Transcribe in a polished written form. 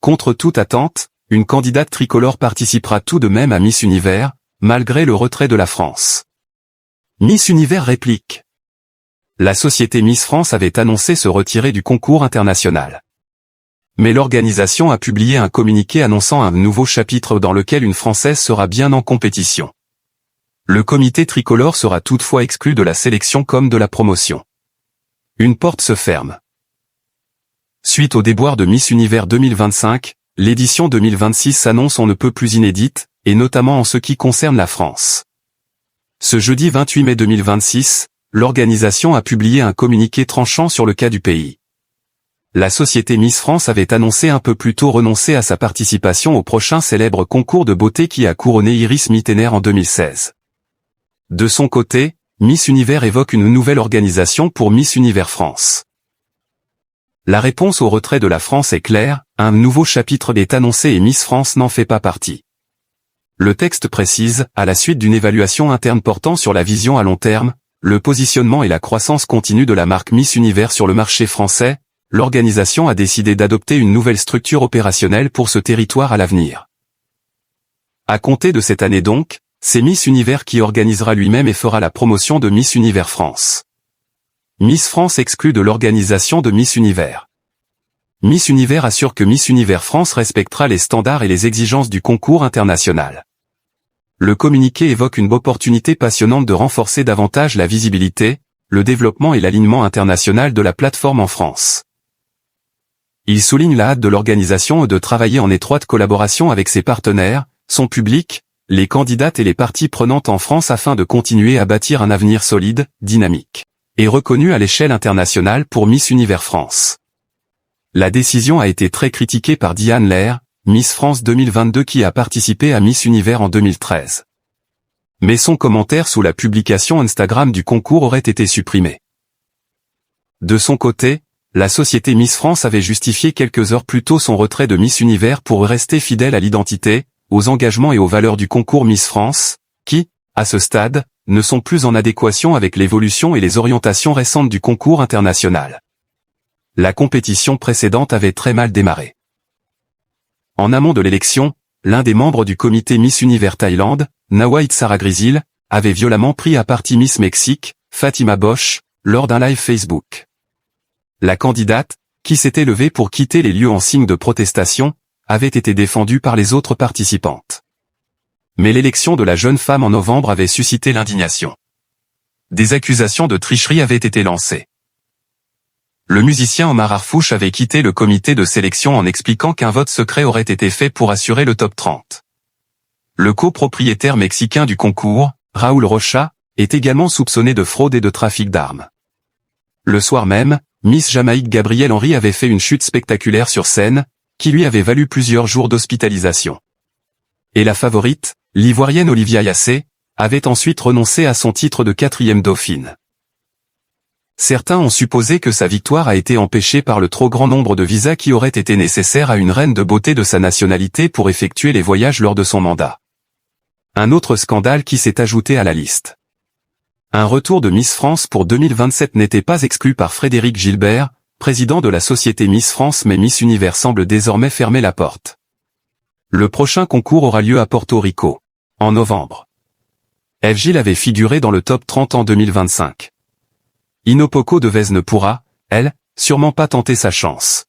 Contre toute attente, une candidate tricolore participera tout de même à Miss Univers, malgré le retrait de la France. Miss Univers réplique. La société Miss France avait annoncé se retirer du concours international. Mais l'organisation a publié un communiqué annonçant un nouveau chapitre dans lequel une Française sera bien en compétition. Le comité tricolore sera toutefois exclu de la sélection comme de la promotion. Une porte se ferme. Suite au déboire de Miss Univers 2025, l'édition 2026 s'annonce on ne peut plus inédite, et notamment en ce qui concerne la France. Ce jeudi 28 mai 2026, l'organisation a publié un communiqué tranchant sur le cas du pays. La société Miss France avait annoncé un peu plus tôt renoncer à sa participation au prochain célèbre concours de beauté qui a couronné Iris Mittener en 2016. De son côté, Miss Univers évoque une nouvelle organisation pour Miss Univers France. La réponse au retrait de la France est claire, un nouveau chapitre est annoncé et Miss France n'en fait pas partie. Le texte précise, à la suite d'une évaluation interne portant sur la vision à long terme, le positionnement et la croissance continue de la marque Miss Univers sur le marché français, l'organisation a décidé d'adopter une nouvelle structure opérationnelle pour ce territoire à l'avenir. À compter de cette année donc, c'est Miss Univers qui organisera lui-même et fera la promotion de Miss Univers France. Miss France exclut de l'organisation de Miss Univers. Miss Univers assure que Miss Univers France respectera les standards et les exigences du concours international. Le communiqué évoque une opportunité passionnante de renforcer davantage la visibilité, le développement et l'alignement international de la plateforme en France. Il souligne la hâte de l'organisation de travailler en étroite collaboration avec ses partenaires, son public, les candidates et les parties prenantes en France afin de continuer à bâtir un avenir solide, dynamique et reconnu à l'échelle internationale pour Miss Univers France. La décision a été très critiquée par Diane Lair, Miss France 2022 qui a participé à Miss Univers en 2013. Mais son commentaire sous la publication Instagram du concours aurait été supprimé. De son côté, la société Miss France avait justifié quelques heures plus tôt son retrait de Miss Univers pour rester fidèle à l'identité, aux engagements et aux valeurs du concours Miss France, qui, à ce stade, ne sont plus en adéquation avec l'évolution et les orientations récentes du concours international. La compétition précédente avait très mal démarré. En amont de l'élection, l'un des membres du comité Miss Univers Thaïlande, Nawait Saragrisil, avait violemment pris à partie Miss Mexique, Fatima Bosch, lors d'un live Facebook. La candidate, qui s'était levée pour quitter les lieux en signe de protestation, avait été défendue par les autres participantes. Mais l'élection de la jeune femme en novembre avait suscité l'indignation. Des accusations de tricherie avaient été lancées. Le musicien Omar Harfouch avait quitté le comité de sélection en expliquant qu'un vote secret aurait été fait pour assurer le top 30. Le copropriétaire mexicain du concours, Raúl Rocha, est également soupçonné de fraude et de trafic d'armes. Le soir même, Miss Jamaïque Gabrielle Henry avait fait une chute spectaculaire sur scène, qui lui avait valu plusieurs jours d'hospitalisation. Et la favorite, l'ivoirienne Olivia Yassé, avait ensuite renoncé à son titre de 4e dauphine. Certains ont supposé que sa victoire a été empêchée par le trop grand nombre de visas qui auraient été nécessaires à une reine de beauté de sa nationalité pour effectuer les voyages lors de son mandat. Un autre scandale qui s'est ajouté à la liste. Un retour de Miss France pour 2027 n'était pas exclu par Frédéric Gilbert, président de la société Miss France, mais Miss Univers semble désormais fermer la porte. Le prochain concours aura lieu à Porto Rico, en novembre. Eve Gilles avait figuré dans le top 30 en 2025. Inopoko Devez ne pourra, elle, sûrement pas tenter sa chance.